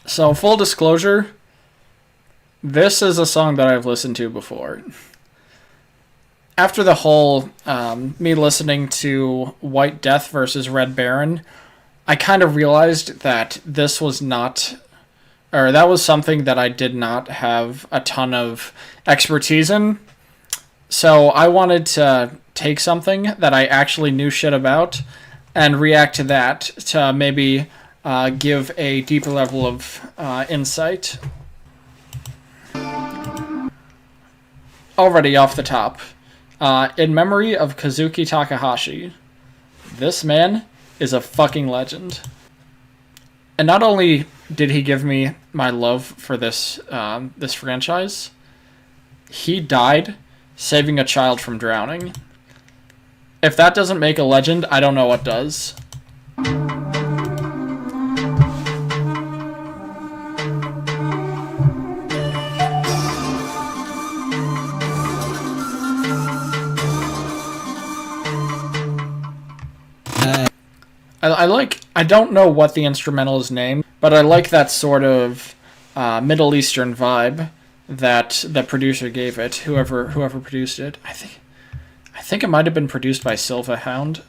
So, full disclosure, this is a song that I've listened to before. After the whole me listening to White Death versus Red Baron, I kind of realized that this was not, or that was something that I did not have a ton of expertise in. So I wanted to take something that I actually knew shit about and react to that to maybe give a deeper level of insight. Already off the top. In memory of Kazuki Takahashi. This man is a fucking legend. And not only did he give me my love for this franchise, he died saving a child from drowning. If that doesn't make a legend, I don't know what does. I don't know what the instrumental is named, but I like that sort of Middle Eastern vibe that the producer gave it, whoever produced it. I think it might have been produced by Silva Hound.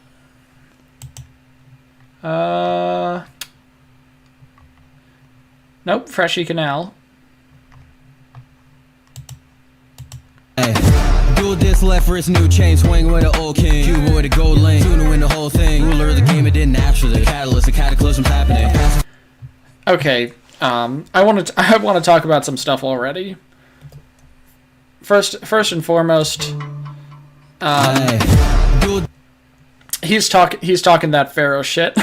Nope, Freshy Canal. This left wrist, new chain, swing with the old king. Cuba with a gold link, tuna win the whole thing. Ruler of the game, it didn't actually. The catalyst, the cataclysm's happening. Okay, I want to talk about some stuff already. First and foremost, he's talking that Pharaoh shit.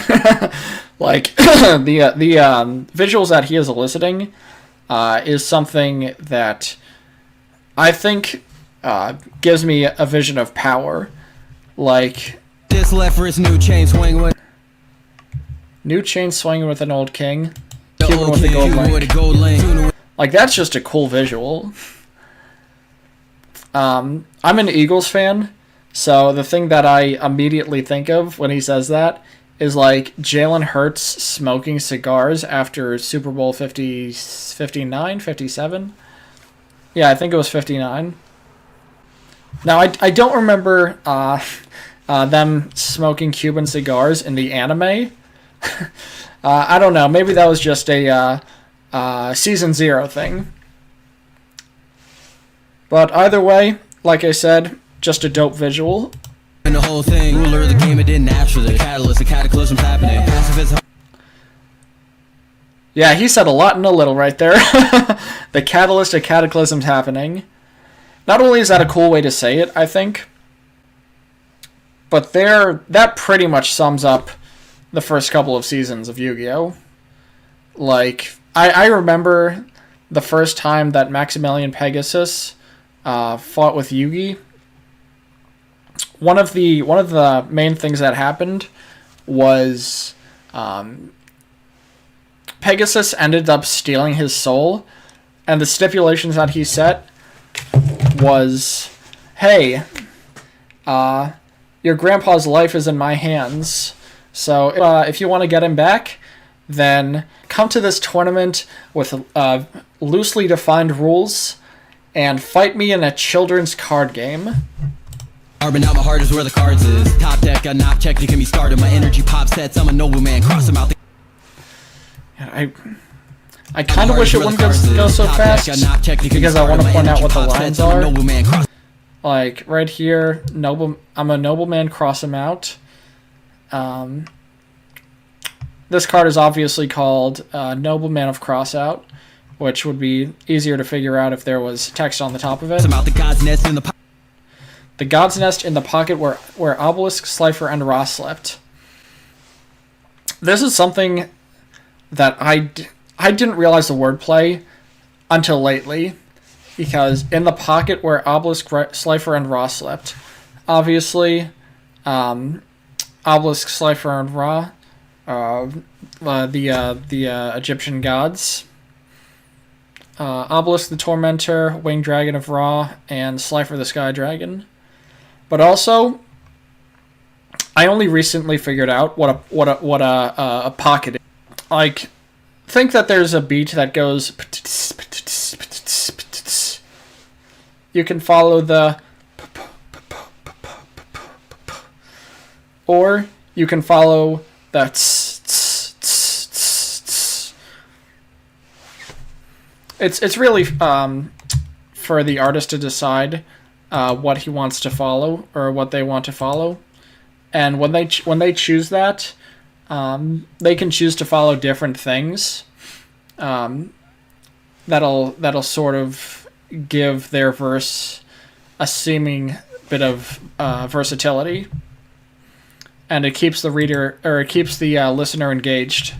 Like the visuals that he is eliciting is something that I think gives me a vision of power. Like this left wrist, new chain swing with an old king, Cuban with a gold link. Like that's just a cool visual. I'm an Eagles fan, so the thing that I immediately think of when he says that is like Jalen Hurts smoking cigars after Super Bowl 59, 57. Yeah, I think it was 59. Now, I don't remember them smoking Cuban cigars in the anime. I don't know. Maybe that was just a Season 0 thing. But either way, like I said, just a dope visual. And the whole thing, ruler of the game, it didn't actually. The catalyst, the cataclysm's happening. Yeah, he said a lot and a little right there. The catalyst, a cataclysm's happening. Not only is that a cool way to say it, I think, but that pretty much sums up the first couple of seasons of Yu-Gi-Oh! Like, I remember the first time that Maximilian Pegasus fought with Yugi. One of the main things that happened was Pegasus ended up stealing his soul, and the stipulations that he set was, hey, your grandpa's life is in my hands, so if you want to get him back, then come to this tournament with loosely defined rules and fight me in a children's card game. But now my heart is where the cards is. Top deck, a knock check, you can be started. My energy pop sets, I'm a nobleman, cross him out the... I kind of wish it wouldn't go so fast, because I want to point out what the lines are. Like, right here, I'm a nobleman, cross him out. This card is obviously called Nobleman of Crossout, which would be easier to figure out if there was text on the top of it. The God's Nest in the pocket where Obelisk, Cypher, and Ra slept. This is something that I didn't realize the wordplay until lately, because in the pocket where Obelisk, Cypher, and Ra slept, obviously, Obelisk, Cypher, and Ra, the Egyptian gods, Obelisk the Tormentor, Winged Dragon of Ra, and Cypher the Sky Dragon. But also, I only recently figured out what a pocket is. Like, think that there's a beat that goes. You can follow the. Or you can follow the. It's really for the artist to decide what he wants to follow or what they want to follow, and when they choose that, they can choose to follow different things. That'll sort of give their verse a seeming bit of versatility, and it keeps the reader or it keeps the listener engaged.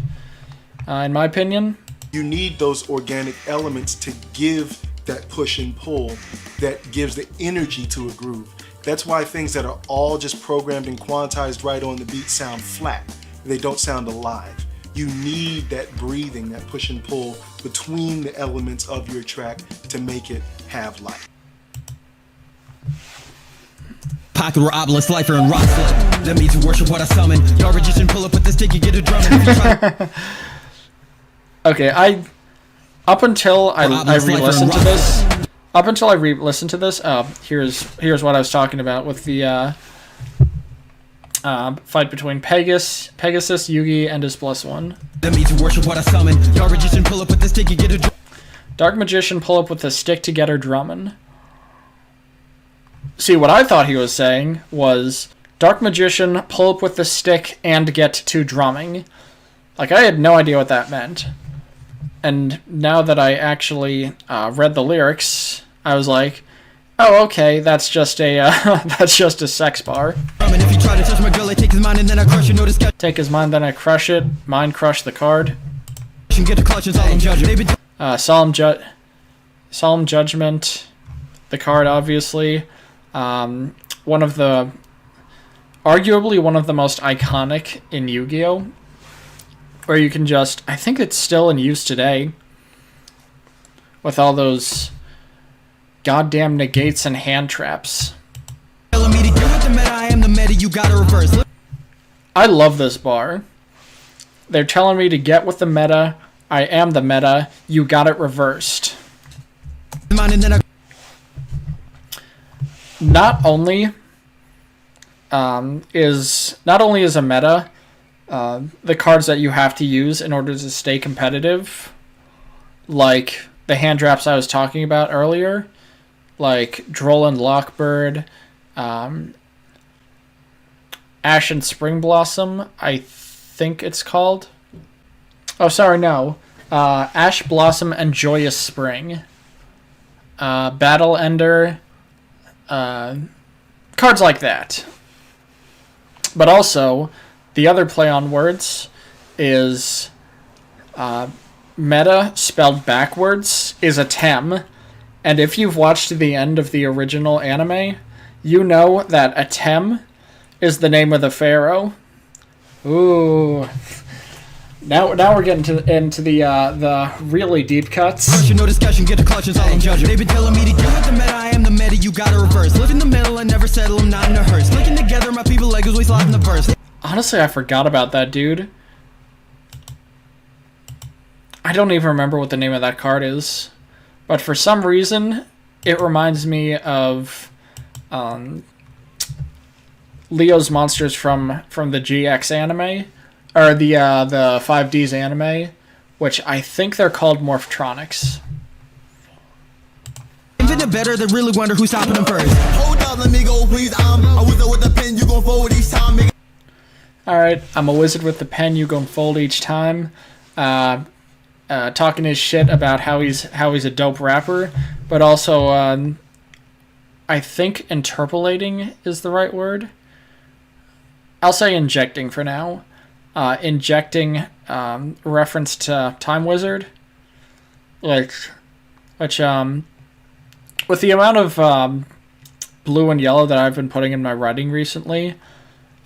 In my opinion, you need those organic elements to give that push and pull that gives the energy to a groove. That's why things that are all just programmed and quantized right on the beat sound flat. They don't sound alive. You need that breathing, that push and pull between the elements of your track to make it have life. Pocket where obelisk, lifer, and rock slip. Let me to worship what I summon. Y'all magician, pull up with the stick, you get a drum. Okay, up until I re-listened to this. Up until I re-listened to this, here's what I was talking about with the fight between Pegasus, Yugi, and his plus one. Let me to worship what I summon. Y'all magician, pull up with the stick, you get a drum. Dark magician, pull up with the stick to get her drumming. See, what I thought he was saying was, Dark magician, pull up with the stick and get to drumming. Like, I had no idea what that meant. And now that I actually read the lyrics, I was like, oh, okay, that's just a sex bar. If you try to touch my girl, I take his mind and then I crush it. Notice take his mind, then I crush it. Mind crush the card. Get the clutch and Solemn judgment. The card, obviously. Arguably one of the most iconic in Yu-Gi-Oh! Where you can just, I think it's still in use today, with all those goddamn negates and hand traps. I love this bar. They're telling me to get with the meta. I am the meta. You got it reversed. Not only is a meta the cards that you have to use in order to stay competitive, like the hand traps I was talking about earlier, like Droll and Lockbird, Ash and Spring Blossom, I think it's called. Oh, sorry, no. Ash Blossom and Joyous Spring. Battle Ender. Cards like that. But also, the other play on words is meta spelled backwards is a tem. And if you've watched the end of the original anime, you know that a tem is the name of the Pharaoh. Ooh. Now we're getting into the really deep cuts. No discussion, get the clutches, all judging. They've been telling me to get with the meta, I am the meta, you gotta reverse. Live in the middle and never settle, I'm not in a hearse. Looking together, my people like is always lost in the verse. Honestly, I forgot about that dude. I don't even remember what the name of that card is. But for some reason, it reminds me of Leo's monsters from the GX anime. Or the 5Ds anime, which I think they're called Morphtronics. Infinite better, they really wonder who's stopping them first. Hold up, let me go, please. I was there with the pen, you gon' forward each time. Alright, I'm a wizard with the pen, you gon' fold each time. Talking his shit about how he's a dope rapper, but also I think interpolating is the right word. I'll say injecting for now. Injecting reference to Time Wizard, which with the amount of blue and yellow that I've been putting in my writing recently,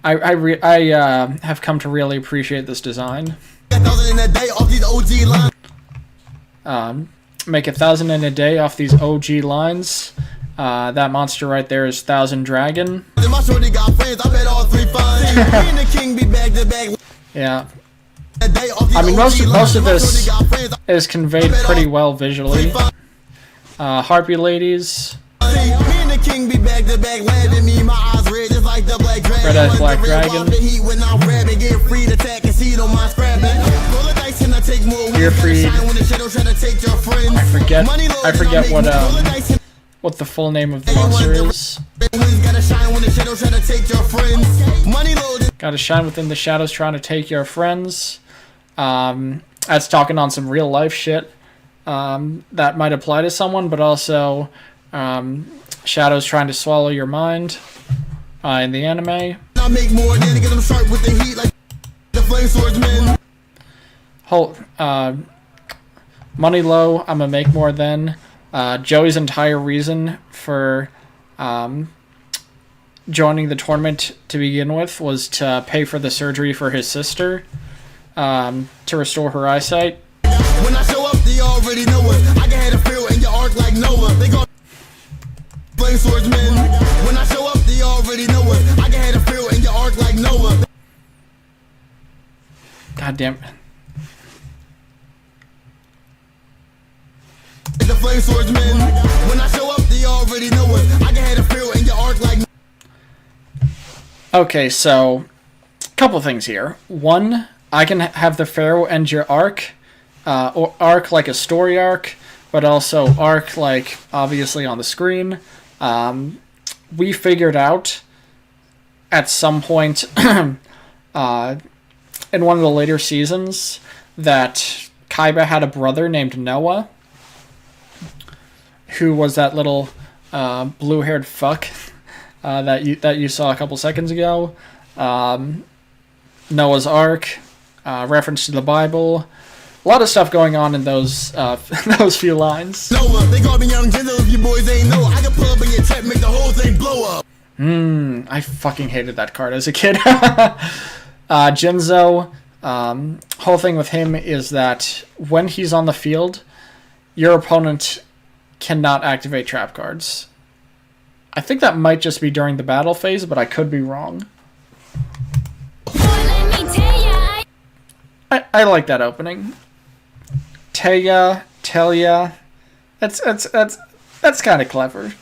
I have come to really appreciate this design. Make 1,000 in a day off these OG lines. That monster right there is 1,000 Dragon. My shorty got friends, I bet all 3 fun. The king be back to back. Yeah. I mean, most of this is conveyed pretty well visually. Harpy ladies. Red-eyed black dragon. You're freed. I forget what the full name of the monster is. Gotta shine within the shadows, trying to take your friends. That's talking on some real life shit that might apply to someone, but also shadows trying to swallow your mind in the anime. Money low, I'ma make more than. Joey's entire reason for joining the tournament to begin with was to pay for the surgery for his sister, to restore her eyesight. When I show up, they already know it. I can have a feel in your arc like Noah. They go flame swordsman. When I show up, they already know it. I can have a feel in your arc like Noah. God damn it. The flame swordsman. When I show up, they already know it. I can have a feel in your arc like. Okay, so a couple things here. One, I can have the Pharaoh end your arc, or arc like a story arc, but also arc like obviously on the screen. We figured out at some point in one of the later seasons that Kaiba had a brother named Noah, who was that little blue-haired fuck that you saw a couple seconds ago. Noah's Ark, reference to the Bible. A lot of stuff going on in those those few lines. They call me Young Jinzo if you boys ain't know. I can pull up in your chat, make the whole thing blow up. I fucking hated that card as a kid. Jinzo, whole thing with him is that when he's on the field, your opponent cannot activate trap cards. I think that might just be during the battle phase, but I could be wrong. I like that opening. Tell ya. That's kind of clever.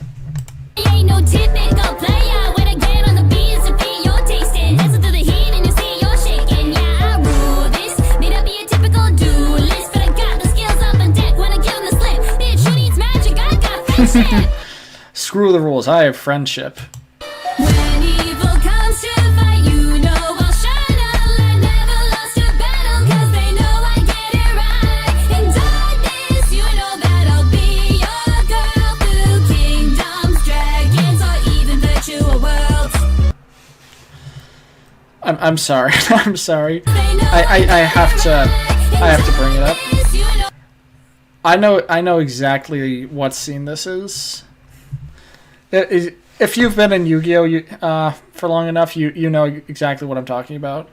Ain't no typical player when I get on the beat to be your tasting. Listen to the heat and you see you're shaking. Yeah, I rule this. May not be a typical duelist, but I got the skills up on deck when I give them the slip. Bitch, who needs magic? I got friendship. Screw the rules. I have friendship. When evil comes to fight, you know I'll shine a light. Never lost a battle, cause they know I get it right. In darkness, you know that I'll be your girl. Through kingdoms, dragons, or even virtual worlds. I'm sorry. I'm sorry. I have to bring it up. I know exactly what scene this is. If you've been in Yugioh for long enough, you know exactly what I'm talking about.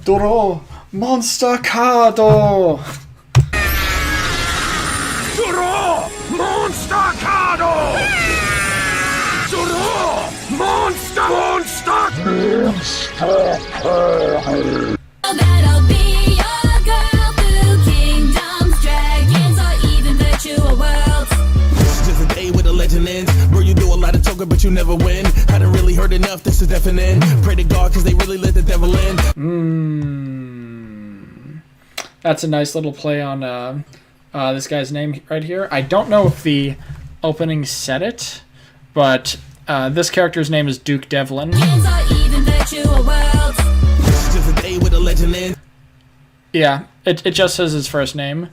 Doro Monster Cardo! Doro Monster Cardo! Doro Monster Cardo! That'll be your girl through kingdoms, dragons, or even virtual worlds. With a legend ends, bro, you do a lot of talking, but you never win. Hadn't really heard enough, this is deafening. Pray to God, cause they really let the devil in. That's a nice little play on this guy's name right here. I don't know if the opening said it, but this character's name is Duke Devlin. Yeah, it just says his first name.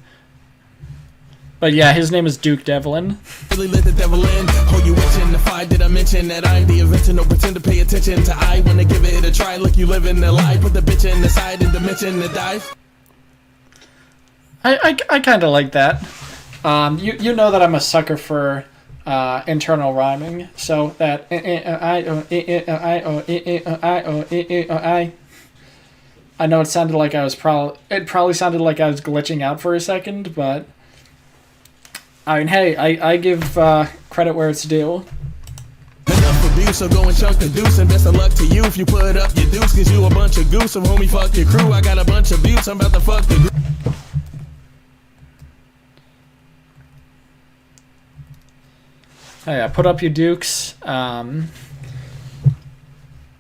But yeah, his name is Duke Devlin. Really let the devil in. Oh, you itching the fight? Did I mention that I'm the inventor? No pretend to pay attention to I when I give it a try. Look, you live in the lie. Put the bitch in the side and dimension the dive. I kind of like that. You know that I'm a sucker for internal rhyming, so that I know it sounded like I was probably sounded like I was glitching out for a second, but. I mean, hey, I give credit where it's due. Enough for abuse, so go and chunk the deuce. And best of luck to you if you put up your deuce, cause you a bunch of goose. So homie, fuck your crew. I got a bunch of buttes, I'm about to fuck the group. Oh yeah, put up your dukes.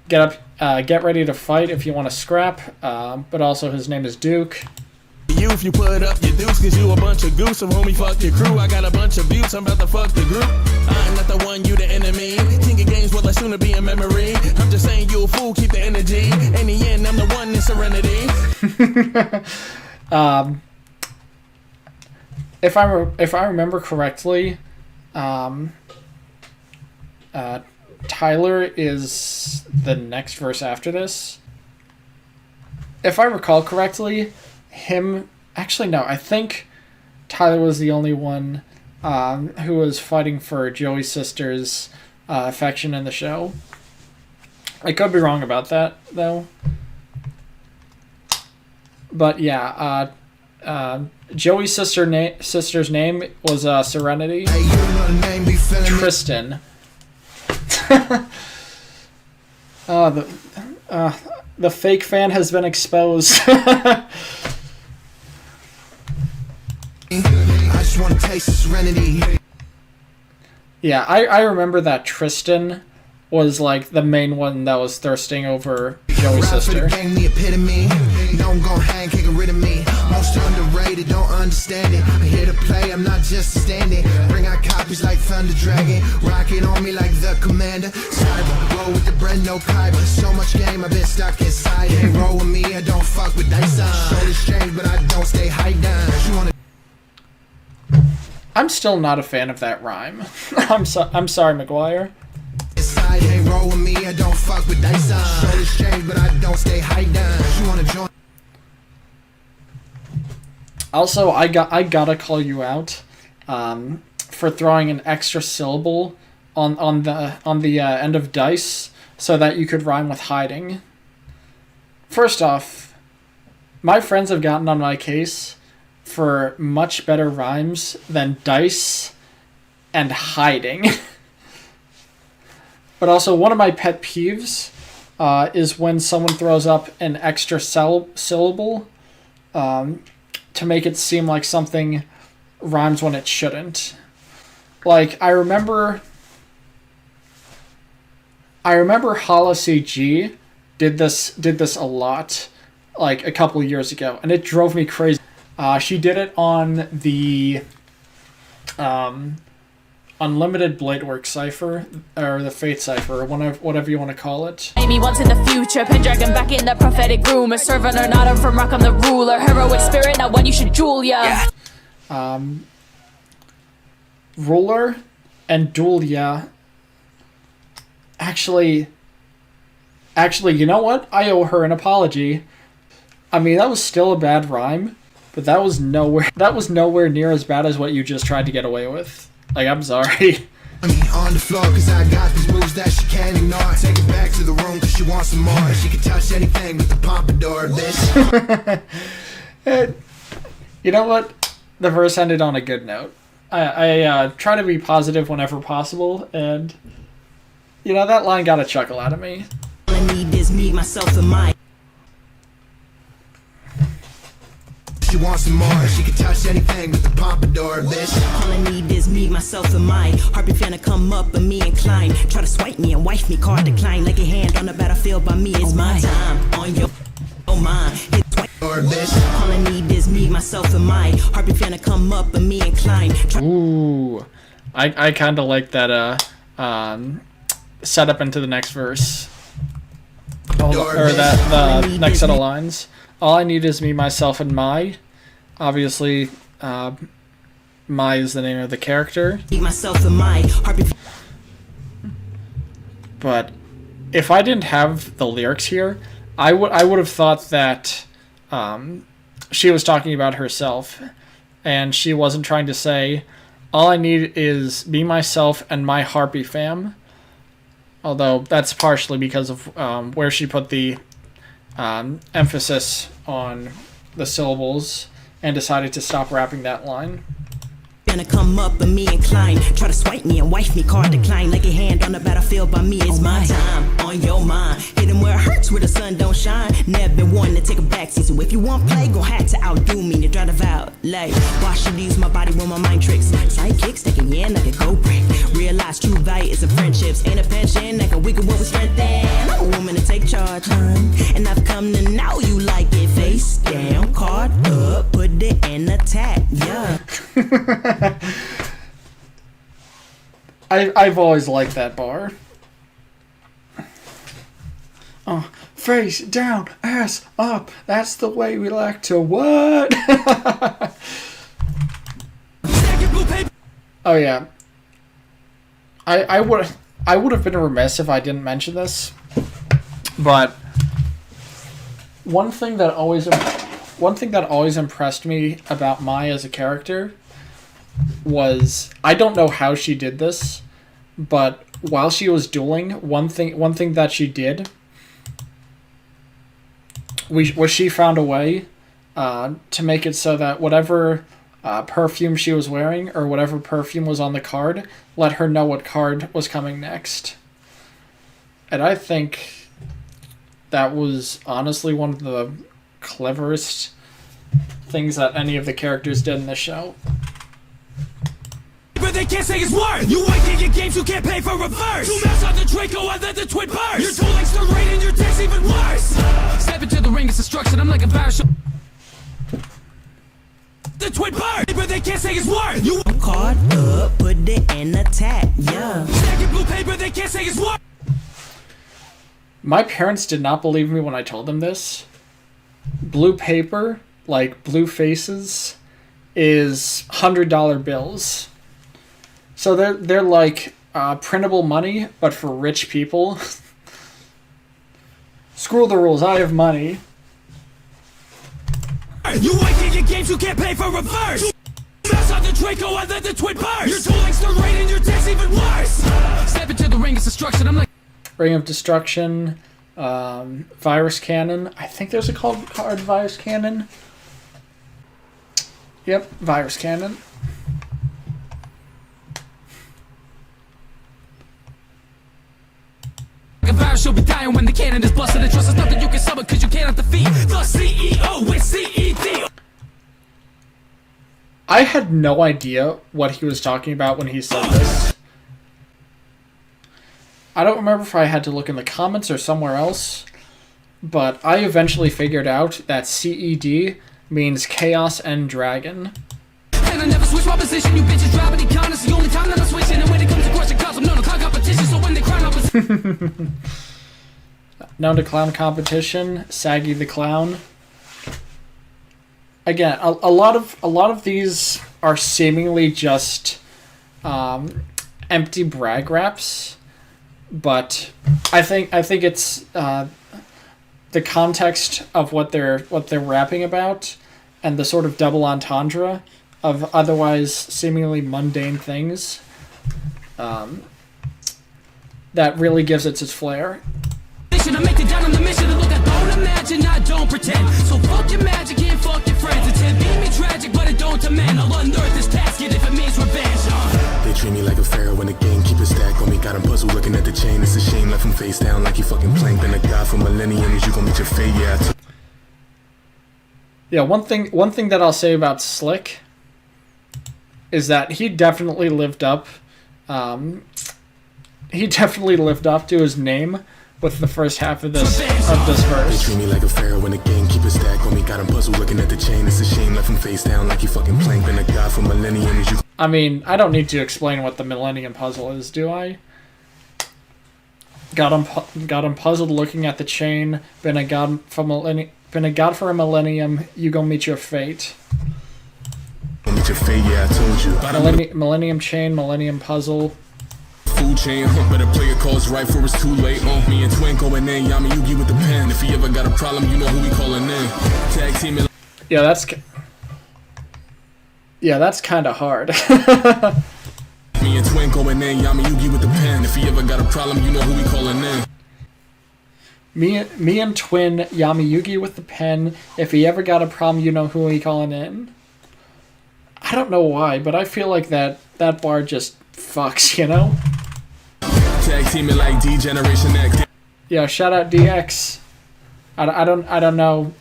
Get ready to fight if you want to scrap. But also his name is Duke. You if you put up your deuce, cause you a bunch of goose. So homie, fuck your crew. I got a bunch of buttes, I'm about to fuck the group. I'm not the one, you the enemy. Thinking games will sooner be a memory. I'm just saying you a fool, keep the energy. In the end, I'm the one in serenity. If I remember correctly, Tyler is the next verse after this. If I recall correctly, actually no, I think Tyler was the only one who was fighting for Joey's sister's affection in the show. I could be wrong about that though. But yeah, Joey's sister's name was Serenity. Hey, you know the name, be feeling me. Tristan. The fake fan has been exposed. I just want to taste the serenity. Yeah, I remember that Tristan was like the main one that was thirsting over Joey's Rap for sister. the gang, the epitome. No, I'm gon' hang, can't get rid of me. Most underrated, don't understand it. I'm here to play, I'm not just standing. Bring out copies like Thunder Dragon. Rocket on me like the commander. Cypher, roll with the brand, no Kaiba. So much game, I've been stuck inside. Ain't roll with me, I don't fuck with dice. Shoulders change, but I don't stay high down. You wanna I'm still not a fan of that rhyme. I'm sorry, McGwire. inside, ain't roll with me, I don't fuck with dice. Shoulders change, but I don't stay high down. You wanna join? Also, I gotta call you out for throwing an extra syllable on the end of dice so that you could rhyme with hiding. First off, my friends have gotten on my case for much better rhymes than dice and hiding. But also, one of my pet peeves is when someone throws up an extra syllable to make it seem like something rhymes when it shouldn't. Like, I remember Hala CG did this a lot, like a couple years ago, and it drove me crazy. She did it on the Unlimited Bladework Cypher, or the Fate Cypher, or whatever you want to call it. Amy once in the future, Pendragon back in the prophetic room. A servant or not, I'm from Rock, I'm the ruler. Heroic spirit, not one you should jewel ya. Ruler and Dulia. Actually, you know what? I owe her an apology. I mean, that was still a bad rhyme, but that was nowhere near as bad as what you just tried to get away with. Like, I'm sorry. On the floor, cause I got these moves that she can't ignore. Take it back to the room, cause she wants some more. She can touch anything with the pompadour, bitch. You know what? The verse ended on a good note. I try to be positive whenever possible, and, you know, that line got a chuckle out of me. All I need is me, myself, and my. She wants some more. She can touch anything with the pompadour, bitch. All I need is me, myself, and my. Heartbeat finna come up and me incline. Try to swipe me and wife me, card decline. Like a hand on the battlefield by me, it's my time. On your mind. Hit swipe. Bitch. All I need is me, myself, and my. Heartbeat finna come up and me incline. Ooh. I kind of like that setup into the next verse. Or the next set of lines. All I need is me, myself, and Mai. Obviously, Mai is the name of the character. Me, myself, and my. Heartbeat. But if I didn't have the lyrics here, I would have thought that she was talking about herself, and she wasn't trying to say, all I need is me, myself, and my Harpy fam. Although that's partially because of where she put the emphasis on the syllables and decided to stop rapping that line. finna come up and me incline. Try to swipe me and wife me, card decline. Like a hand on the battlefield by me, it's my time. On your mind, hitting where it hurts where the sun don't shine. Never been one to take a backseat, so if you want play, gon' have to outdo me to drive the out. Like, why should use my body with my mind tricks? Sidekicks that can yen like a go brick. Realize true value is in friendships, ain't a pension that can weaken what we strengthen. I'm a woman to take charge, and I've come to know you like it. Face down, card up, put it in a tag, yeah. I've always liked that bar. Oh, face down, ass up. That's the way we like to what? Oh yeah. I would have been remiss if I didn't mention this, but one thing that always impressed me about Mai as a character was, I don't know how she did this, but while she was dueling, one thing that she did was she found a way to make it so that whatever perfume she was wearing or whatever perfume was on the card let her know what card was coming next. And I think that was honestly one of the cleverest things that any of the characters did in the show. But they can't say it's worth. You ain't getting games, you can't pay for reverse. You mess on the Draco and then the twin burst. Your dueling still rating, your dick's even worse. Step into the ring, it's destruction, I'm like a Pharaoh. The twin burst, but they can't say it's worth. You Card up, put it in a tag, yeah. stacking blue paper, they can't say it's worth. My parents did not believe me when I told them this. Blue paper, like blue faces, is $100 bills. So they're like printable money, but for rich people. Screw the rules, I have money. You ain't getting games, you can't pay for reverse. Mess on the Draco and then the twin burst. Your dueling still rating, your dick's even worse. Step into the ring, it's destruction, I'm like Ring of Destruction, Virus Cannon. I think there's a card Virus Cannon. Yep, Virus Cannon. a Pharaoh, she'll be dying when the cannon is busted. And trust is nothing you can summon cause you cannot defeat the CEO with CED. I had no idea what he was talking about when he said this. I don't remember if I had to look in the comments or somewhere else, but I eventually figured out that CED means Chaos and Dragon. And I never switch my position, you bitches driving the con. It's the only time that I'm switching. And when it comes to crushing cause, I'm known to clown competition. So when they cry opposition. Known to clown competition, Saggy the Clown. Again, a lot of these are seemingly just empty brag raps, but I think it's the context of what they're rapping about and the sort of double entendre of otherwise seemingly mundane things that really gives it its flair. I make it down on the mission to look at don't imagine, I don't pretend. So fuck your magic and fuck your friends. It's beat me tragic, but it don't demand. I'll unearth this casket if it means revenge. They treat me like a pharaoh in the game, keep a stack on me. Got him puzzled looking at the chain. It's a shame, left him face down like he fucking planked. Been a god for millenniums, you gon' meet your fate, yeah. Yeah, one thing that I'll say about Slick is that he definitely lived up. He definitely lived up to his name with the first half of this verse. They treat me like a pharaoh in the game, keep a stack on me. Got him puzzled looking at the chain. It's a shame, left him face down like he fucking planked. Been a god for millenniums, you. I mean, I don't need to explain what the Millennium Puzzle is, do I? Got him puzzled looking at the chain. Been a god for a millennium. You gon' meet your fate. Meet your fate, yeah, I told you. Millennium chain, Millennium Puzzle. Food chain, better play your cards right for it's too late. Me and Twin going in, Yami Yugi with the pen. If he ever got a problem, you know who we calling in. Tag team it. Yeah, that's kind of hard. Me and Twin going in, Yami Yugi with the pen. If he ever got a problem, you know who we calling in. Me and Twin, Yami Yugi with the pen. If he ever got a problem, you know who we calling in. I don't know why, but I feel like that bar just fucks, you know? Tag teaming like D Generation X. Yeah, shout out DX. I don't know.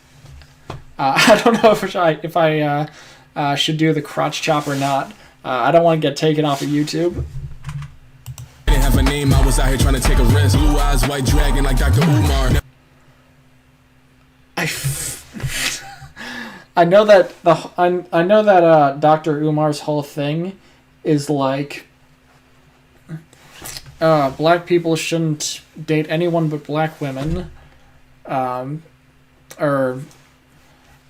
I don't know if I should do the crotch chop or not. I don't want to get taken off of YouTube. Didn't have a name, I was out here trying to take a risk. Blue eyes, white dragon like Dr. Umar. I know that Dr. Umar's whole thing is like black people shouldn't date anyone but black women, or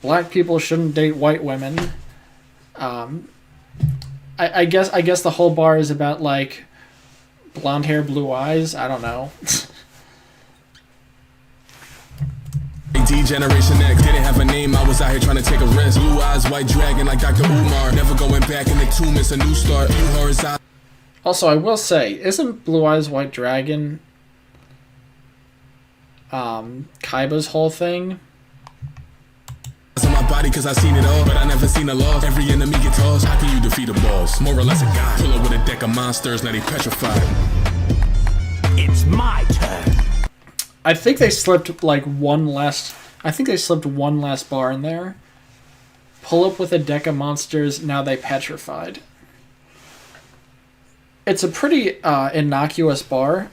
black people shouldn't date white women. I guess the whole bar is about like blonde hair, blue eyes. I don't know. D Generation X, didn't have a name, I was out here trying to take a risk. Blue eyes, white dragon like Dr. Umar. Never going back in the tomb, it's a new start. You horizontal. Also, I will say, isn't Blue Eyes White Dragon Kaiba's whole thing? On my body cause I seen it all, but I never seen a loss. Every enemy get tossed. How can you defeat a boss? More or less a guy. Pull up with a deck of monsters, now they petrified. It's my turn. I think they slipped like one last bar in there. Pull up with a deck of monsters, now they petrified. It's a pretty innocuous bar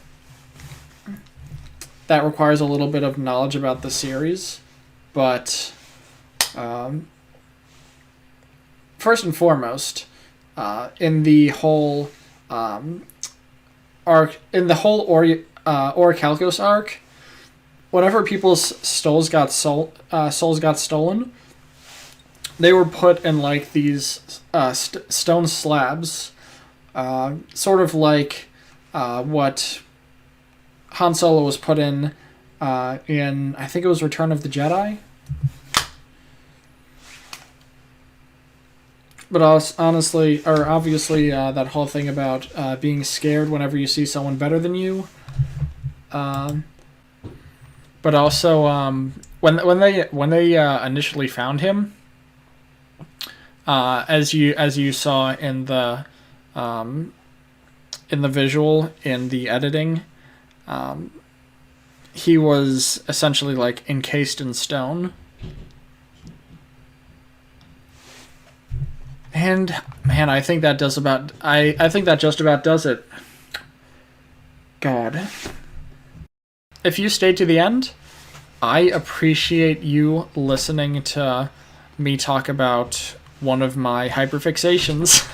that requires a little bit of knowledge about the series, but first and foremost, in the whole Orichalcos arc, whenever people's souls got stolen, they were put in like these stone slabs. Sort of like what Han Solo was put in I think it was Return of the Jedi. But obviously, that whole thing about being scared whenever you see someone better than you. But also, when they initially found him, as you saw in the visual, in the editing, he was essentially like encased in stone. And man, I think that just about does it. God. If you stayed to the end, I appreciate you listening to me talk about one of my hyperfixations.